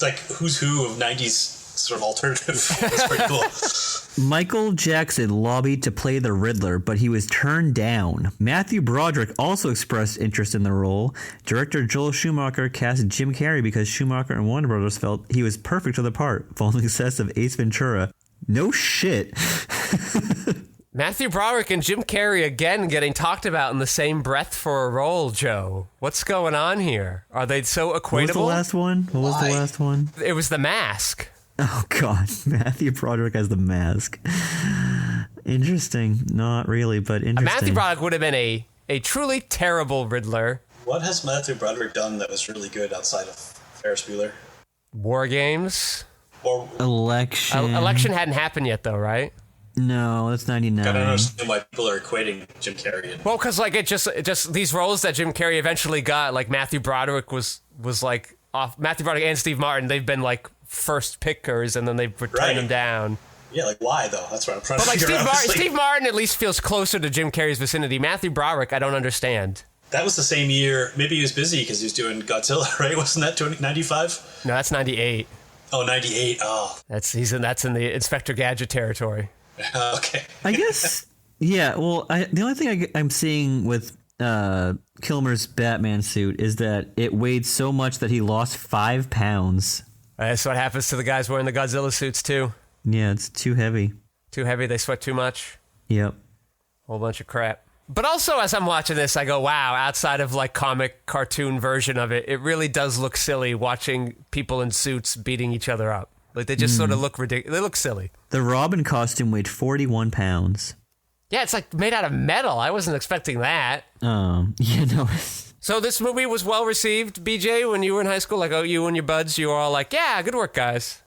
like who's who of 90s sort of alternative. It's pretty cool. Michael Jackson lobbied to play the Riddler, but he was turned down. Matthew Broderick also expressed interest in the role. Director Joel Schumacher cast Jim Carrey because Schumacher and Warner Brothers felt he was perfect for the part, following the success of Ace Ventura. No shit. Matthew Broderick and Jim Carrey again getting talked about in the same breath for a role, Joe. What's going on here? Are they so equatable? What was the last one? The last one? It was The Mask. Oh, God. Matthew Broderick as the Mask. Interesting. Not really, but interesting. Matthew Broderick would have been a truly terrible Riddler. What has Matthew Broderick done that was really good outside of Ferris Bueller? War Games. Or Election. Election hadn't happened yet, though, right? No, that's 99. I don't understand why people are equating Jim Carrey. Well, because like it just these roles that Jim Carrey eventually got, like Matthew Broderick was like off. Matthew Broderick and Steve Martin, they've been like first pickers, and then they've turned them down. Yeah, like why though? That's what I'm trying to figure out. Steve Martin at least feels closer to Jim Carrey's vicinity. Matthew Broderick, I don't understand. That was the same year. Maybe he was busy because he was doing Godzilla, right? Wasn't that 95? No, that's 98. Oh, 98. Oh, That's in the Inspector Gadget territory. okay. I guess, yeah, well, the only thing I'm seeing with Kilmer's Batman suit is that it weighed so much that he lost 5 pounds. That's what happens to the guys wearing the Godzilla suits, too. Yeah, it's too heavy. Too heavy, they sweat too much. Yep. Whole bunch of crap. But also, as I'm watching this, I go, wow, outside of like comic cartoon version of it, it really does look silly watching people in suits beating each other up. Like, they just sort of look ridiculous. They look silly. The Robin costume weighed 41 pounds. Yeah, it's like made out of metal. I wasn't expecting that. Yeah, no. So this movie was well received, BJ, when you were in high school? Like, oh, you and your buds, you were all like, yeah, good work, guys.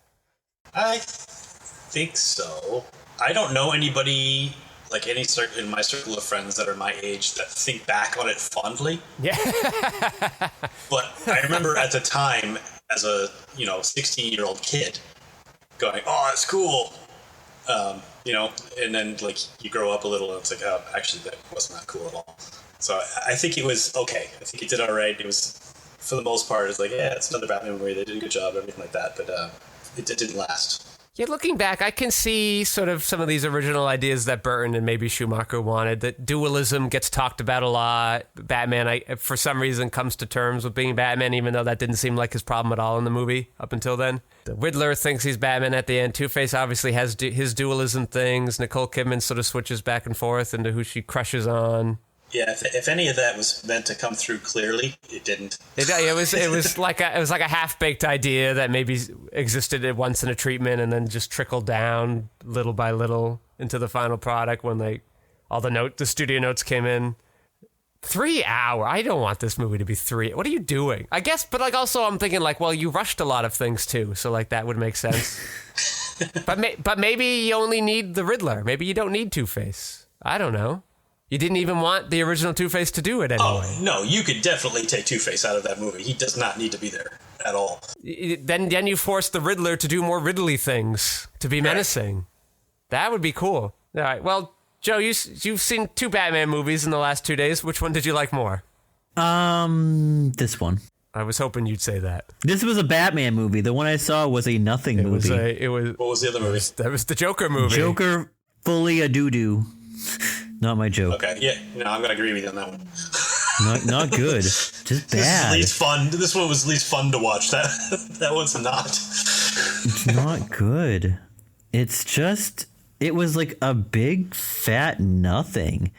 I think so. I don't know anybody, like any in my circle of friends that are my age that think back on it fondly. Yeah. But I remember at the time, as a 16-year-old kid, going, "Oh, it's cool," and then like you grow up a little, and it's like, "Oh, actually, that wasn't that cool at all." So I think it was okay. I think it did all right. It was, for the most part, it's like, yeah, it's another Batman movie. They did a good job, everything like that. But it didn't last. Yeah, looking back, I can see sort of some of these original ideas that Burton and maybe Schumacher wanted. That dualism gets talked about a lot. Batman, for some reason, comes to terms with being Batman, even though that didn't seem like his problem at all in the movie up until then. The Riddler thinks he's Batman at the end. Two-Face obviously has his dualism things. Nicole Kidman sort of switches back and forth into who she crushes on. Yeah, if any of that was meant to come through clearly, it didn't. It was like a half-baked idea that maybe existed at once in a treatment and then just trickled down little by little into the final product when the studio notes came in. 3 hours. I don't want this movie to be 3. What are you doing? I guess, but like also I'm thinking like, well, you rushed a lot of things too, so like that would make sense. but maybe you only need the Riddler. Maybe you don't need Two-Face. I don't know. You didn't even want the original Two-Face to do it anyway. Oh, no, you could definitely take Two-Face out of that movie. He does not need to be there at all. Then you force the Riddler to do more Riddly things, to be menacing. Right. That would be cool. All right, well, Joe, you've seen 2 Batman movies in the last 2 days. Which one did you like more? This one. I was hoping you'd say that. This was a Batman movie. The one I saw was a nothing movie. What was the other movie? That was the Joker movie. Joker fully a doo-doo. Not my joke. Okay, yeah, no, I'm going to agree with you on that one. Not good. Just This is bad. least fun. This one was least fun to watch. That one's not. It's not good. It's just, it was like a big fat nothing.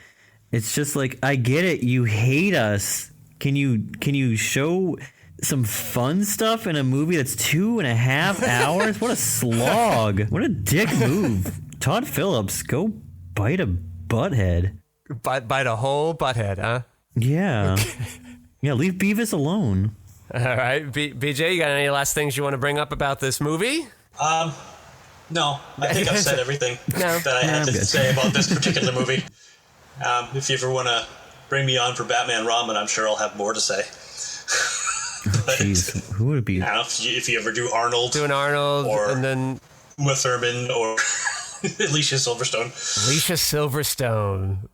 It's just like, I get it. You hate us. Can you show some fun stuff in a movie that's 2.5 hours? What a slog. What a dick move. Todd Phillips, go bite a butthead. Bite a whole butthead, huh? Yeah. Yeah, leave Beavis alone. All right. BJ, you got any last things you want to bring up about this movie? No, I think I've said everything No. that I had to say about this particular movie. If you ever want to bring me on for Batman Ramen, I'm sure I'll have more to say. But, Jeez, who would it be? I don't know, if you ever do Arnold, Doing Arnold, or and then Uma Thurman, or Alicia Silverstone. Alicia Silverstone.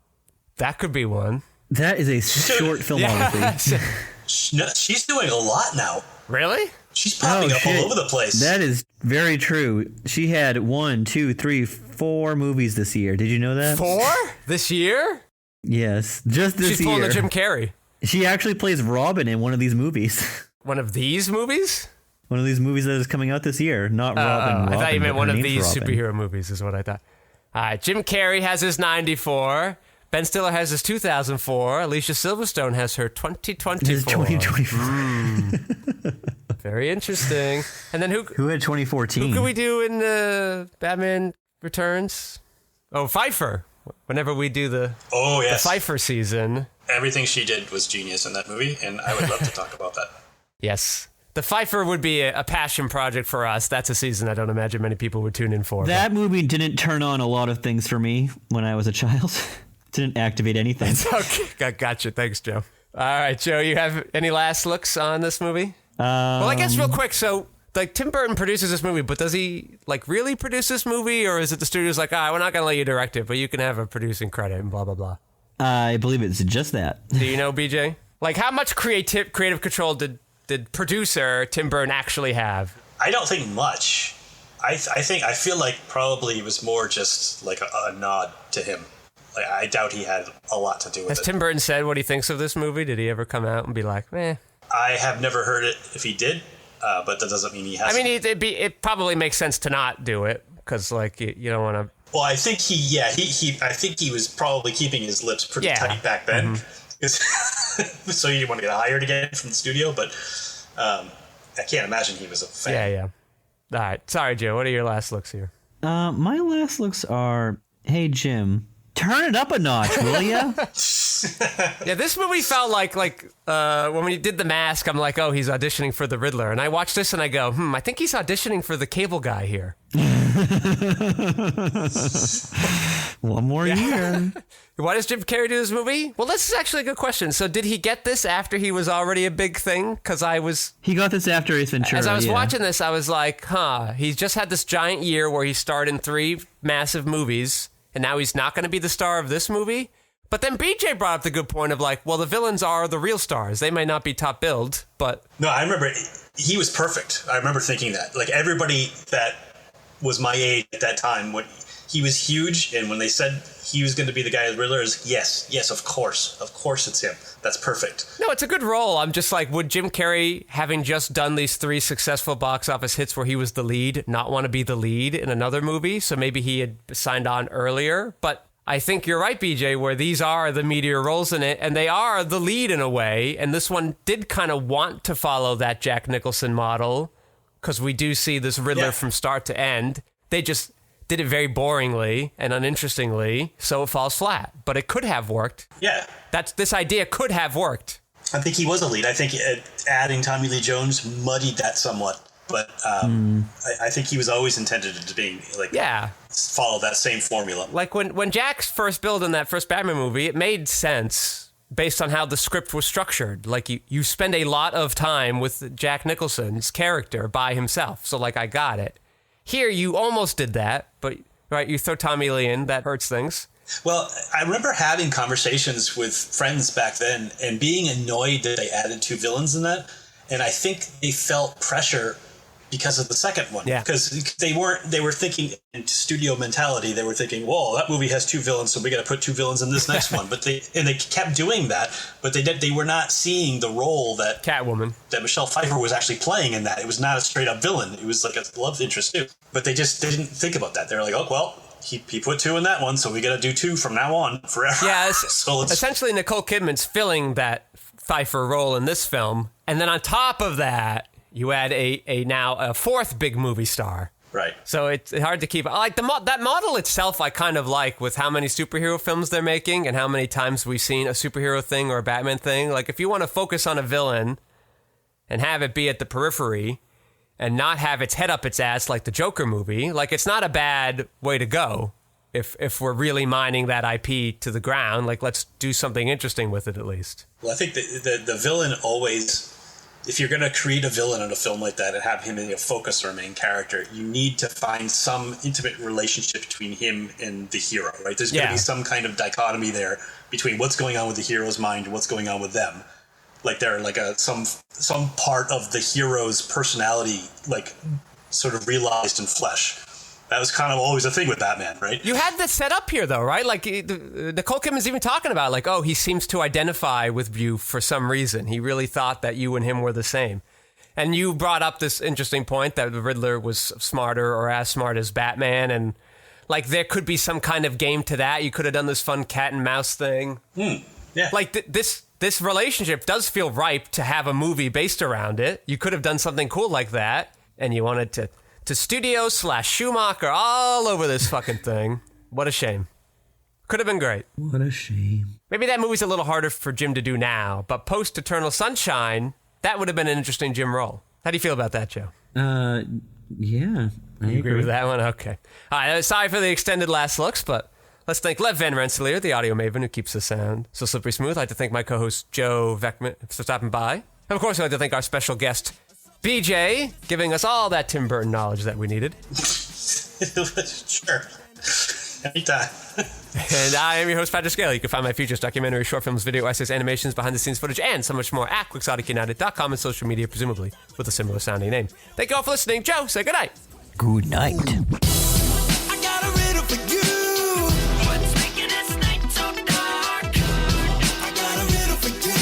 That could be one. That is a short filmography. Yeah. She's doing a lot now. Really? She's popping up all over the place. That is very true. She had 1, 2, 3, 4 movies this year. Did you know that? 4 this year? Yes, just this She's year. pulling a Jim Carrey. She actually plays Robin in one of these movies. One of these movies? One of these movies that is coming out this year. Not Robin. I thought you meant but one her of name's these Robin. superhero movies is what I thought. All right, Jim Carrey has his 94. Ben Stiller has his 2004. Alicia Silverstone has her 2024. His 2024. Very interesting. And then who Who had 2014? could we do in Batman Returns? Oh, Pfeiffer. Whenever we do the Oh, yes. Pfeiffer season. Everything she did was genius in that movie, and I would love to talk about that. Yes. The Pfeiffer would be a passion project for us. That's a season I don't imagine many people would tune in for. That movie didn't turn on a lot of things for me when I was a child. Didn't activate anything. Okay, gotcha. Thanks, Joe. All right, Joe, you have any last looks on this movie? Well, I guess real quick. So, like, Tim Burton produces this movie, but does he, like, really produce this movie? Or is it the studio's like, we're not going to let you direct it, but you can have a producing credit and blah, blah, blah? I believe it's just that. Do you know, BJ? Like, how much creative control did producer Tim Burton actually have? I don't think much. I feel like probably it was more just like a nod to him. Like, I doubt he had a lot to do with Has it. Tim Burton said what he thinks of this movie? Did he ever come out and be like, meh? I have never heard it if he did, but that doesn't mean he has. I mean, it probably makes sense to not do it because, like, you don't want to. Well, I think I think he was probably keeping his lips pretty tight back then, so you didn't want to get hired again from the studio. But I can't imagine he was a fan. Yeah. All right. Sorry, Joe. What are your last looks here? My last looks are, hey, Jim, turn it up a notch, will ya? Yeah, this movie felt like when we did The Mask, I'm like, oh, he's auditioning for the Riddler. And I watched this and I go, I think he's auditioning for the cable guy here. One more year. Why does Jim Carrey do this movie? Well, this is actually a good question. So did he get this after he was already a big thing? Because He got this after Ace Ventura. as I was watching this, I was like, he's just had this giant year where he starred in 3 massive movies, and now he's not going to be the star of this movie? But then BJ brought up the good point of like, well, the villains are the real stars. They may not be top billed, but... No, I remember he was perfect. I remember thinking that. Like, everybody that was my age at that time, when he was huge, and when they said he was going to be the guy as Riddler, is yes, of course it's him. That's perfect. No, it's a good role. I'm just like, would Jim Carrey, having just done these 3 successful box office hits where he was the lead, not want to be the lead in another movie? So maybe he had signed on earlier, but... I think you're right, BJ, where these are the meteor roles in it, and they are the lead in a way, and this one did kind of want to follow that Jack Nicholson model, because we do see this Riddler from start to end. They just did it very boringly and uninterestingly, so it falls flat. But it could have worked. Yeah. This idea could have worked. I think he was a lead. I think adding Tommy Lee Jones muddied that somewhat. But I think he was always intended to be like follow that same formula. Like when Jack's first billed in that first Batman movie, it made sense based on how the script was structured. Like you spend a lot of time with Jack Nicholson's character by himself. So like I got it. Here you almost did that, but right, you throw Tommy Lee in, that hurts things. Well, I remember having conversations with friends back then and being annoyed that they added 2 villains in that. And I think they felt pressure because of the second one. Yeah. Because they were thinking in studio mentality. They were thinking, whoa, that movie has 2 villains, so we got to put 2 villains in this next one. But they kept doing that, but they were not seeing the role that Catwoman, that Michelle Pfeiffer was actually playing in that. It was not a straight up villain. It was like a love interest too. But they didn't think about that. They were like, oh, well, he put 2 in that one, so we got to do 2 from now on forever. Yeah, So essentially Nicole Kidman's filling that Pfeiffer role in this film, and then on top of that, you add now a 4th big movie star. Right. So it's hard to keep. Like that model itself, I kind of like with how many superhero films they're making and how many times we've seen a superhero thing or a Batman thing. Like if you want to focus on a villain and have it be at the periphery and not have its head up its ass like the Joker movie, like it's not a bad way to go. If we're really mining that IP to the ground, like let's do something interesting with it at least. Well, I think the villain always, if you're going to create a villain in a film like that and have him in a focus or a main character, you need to find some intimate relationship between him and the hero, right? There's going to be some kind of dichotomy there between what's going on with the hero's mind and what's going on with them. Like they're like some part of the hero's personality, like sort of realized in flesh. That was kind of always a thing with Batman, right? You had this set up here, though, right? Like, Nicole Kidman's even talking about, like, oh, he seems to identify with you for some reason. He really thought that you and him were the same. And you brought up this interesting point that the Riddler was smarter or as smart as Batman. And, like, there could be some kind of game to that. You could have done this fun cat and mouse thing. Yeah. Like, this relationship does feel ripe to have a movie based around it. You could have done something cool like that. And you wanted to studio / Schumacher all over this fucking thing. What a shame. Could have been great. What a shame. Maybe that movie's a little harder for Jim to do now, but post Eternal Sunshine, that would have been an interesting Jim role. How do you feel about that, Joe? Yeah. I Agree with that one? Okay. All right, sorry for the extended last looks, but let's thank Lev Van Rensselaer, the audio maven who keeps the sound so slippery smooth. I'd like to thank my co-host Joe Vekeman for stopping by. And of course, I'd like to thank our special guest, BJ, giving us all that Tim Burton knowledge that we needed. Sure. Anytime. And I am your host, Patrick Scale. You can find my features, documentaries, short films, video essays, animations, behind-the-scenes footage, and so much more at QuixoticUnited.com and social media, presumably with a similar sounding name. Thank you all for listening. Joe, say goodnight. Good night. I got a riddle for you. What's making this night so dark? I got a riddle for you.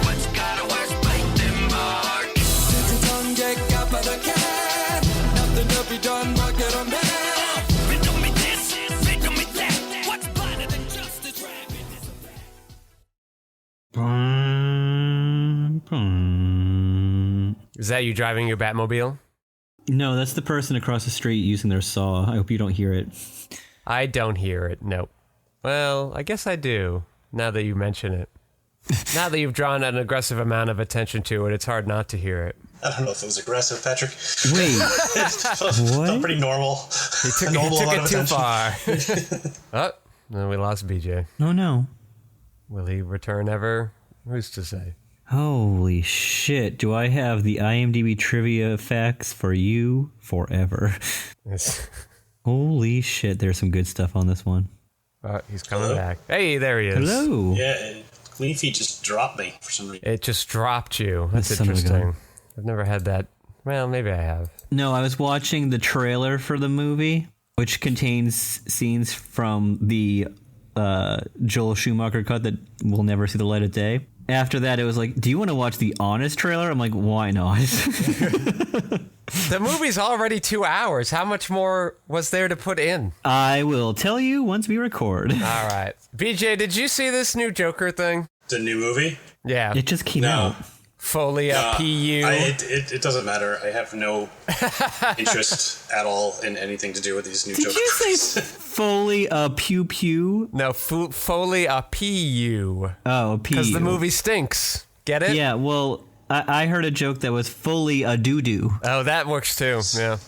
What's got a worse bite than bark? Did your tongue get got by the cat? Nothing to be done but get on that. Riddle me this, riddle me that. What's blinder than justice rabbit? Is that you driving your Batmobile? No, that's the person across the street using their saw. I hope you don't hear it. I don't hear it, nope. Well, I guess I do, now that you mention it. Now that you've drawn an aggressive amount of attention to it, it's hard not to hear it. I don't know if it was aggressive, Patrick. Wait. Felt pretty normal. He took it too far. Oh, no, we lost BJ. Oh, no. Will he return ever? Who's to say? Holy shit. Do I have the IMDb trivia facts for you forever? Yes. Holy shit. There's some good stuff on this one. He's coming back. Hey, there he is. Hello. Yeah, and Clean Feet just dropped me for some reason. It just dropped you. That's Son of a gun. interesting. I've never had that. Well, maybe I have. No, I was watching the trailer for the movie, which contains scenes from the Joel Schumacher cut that will never see the light of day. After that, it was like, do you want to watch the honest trailer? I'm like, why not? The movie's already 2 hours. How much more was there to put in? I will tell you once we record. All right. BJ, did you see this new Joker thing? The new movie? Yeah. It just came No. out. Folia PU. It doesn't matter. I have no interest at all in anything to do with these new Did Joker you movies. say Foley pew pew? No, Folia PU. Oh, pew. Because the movie stinks. Get it? Yeah, well, I heard a joke that was fully a doo-doo. Oh, that works too. Yeah.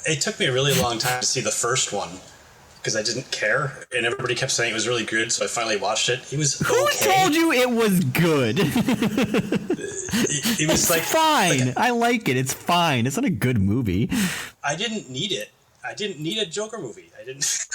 It took me a really long time to see the first one because I didn't care, and everybody kept saying it was really good, so I finally watched it. It was Who okay. told you it was good? It was like Fine. I like it. It's fine. It's not a good movie. I didn't need it. I didn't need a Joker movie. I didn't,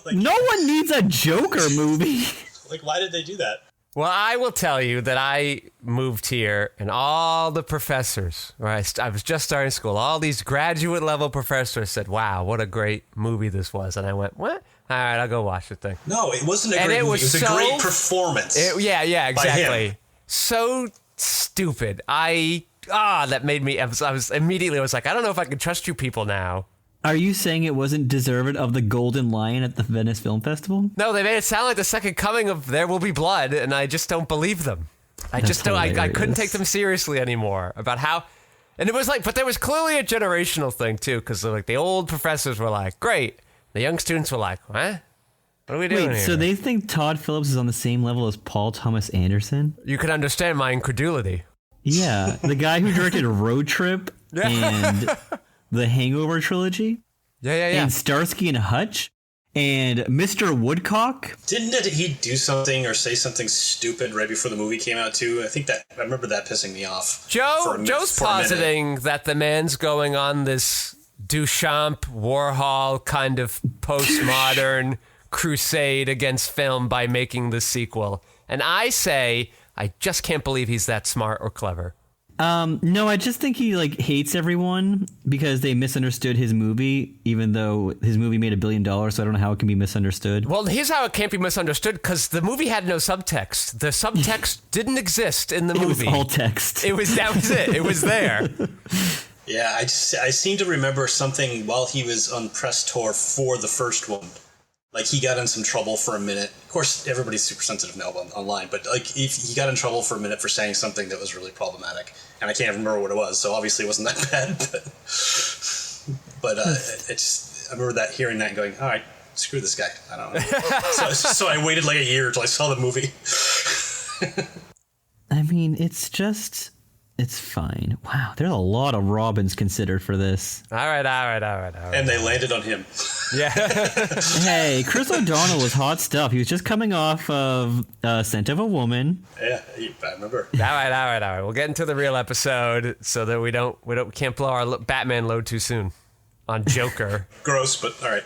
like No one needs a Joker movie. like why did they do that? Well, I will tell you that I moved here, and all the professors, right? I was just starting school. All these graduate level professors said, "Wow, what a great movie this was," and I went, "What? All right, I'll go watch the thing." No, it wasn't a And great it movie. was It was so- a great performance. Yeah, exactly. him. So stupid. That made me. I was immediately. I was like, I don't know if I can trust you people now. Are you saying it wasn't deserved of the Golden Lion at the Venice Film Festival? No, they made it sound like the second coming of There Will Be Blood, and I just don't believe them. I That's just don't. I couldn't hilarious. take them seriously anymore about how. And it was like, but there was clearly a generational thing too, because like the old professors were like, "Great," the young students were like, "What? What are we doing Wait, here?" so they think Todd Phillips is on the same level as Paul Thomas Anderson? You could understand my incredulity. Yeah, the guy who directed Road Trip and the Hangover trilogy, Yeah. and Starsky and Hutch, and Mr. Woodcock. Didn't he do something or say something stupid right before the movie came out too? I remember that pissing me off. Joe's for a minute. positing that the man's going on this Duchamp, Warhol kind of postmodern crusade against film by making this sequel. And I say, I just can't believe he's that smart or clever. No, I just think he hates everyone because they misunderstood his movie, even though his movie made $1 billion. So I don't know how it can be misunderstood. Well, here's how it can't be misunderstood, because the movie had no subtext. The subtext didn't exist in the It was movie. all text. That was it. It was there. Yeah, I seem to remember something while he was on press tour for the first one. Like, he got in some trouble for a minute. Of course, everybody's super sensitive now online, but like, if he got in trouble for a minute for saying something that was really problematic, and I can't even remember what it was. So obviously, it wasn't that bad. But I remember hearing that and going, "All right, screw this guy. I don't know." so I waited like a year until I saw the movie. I mean, it's fine. Wow, there's a lot of Robins considered for this. All right. And they landed on him. Yeah. Hey, Chris O'Donnell was hot stuff. He was just coming off of Scent of a Woman. Yeah, I remember. All right. We'll get into the real episode so that we can't blow our Batman load too soon on Joker. Gross, but all right.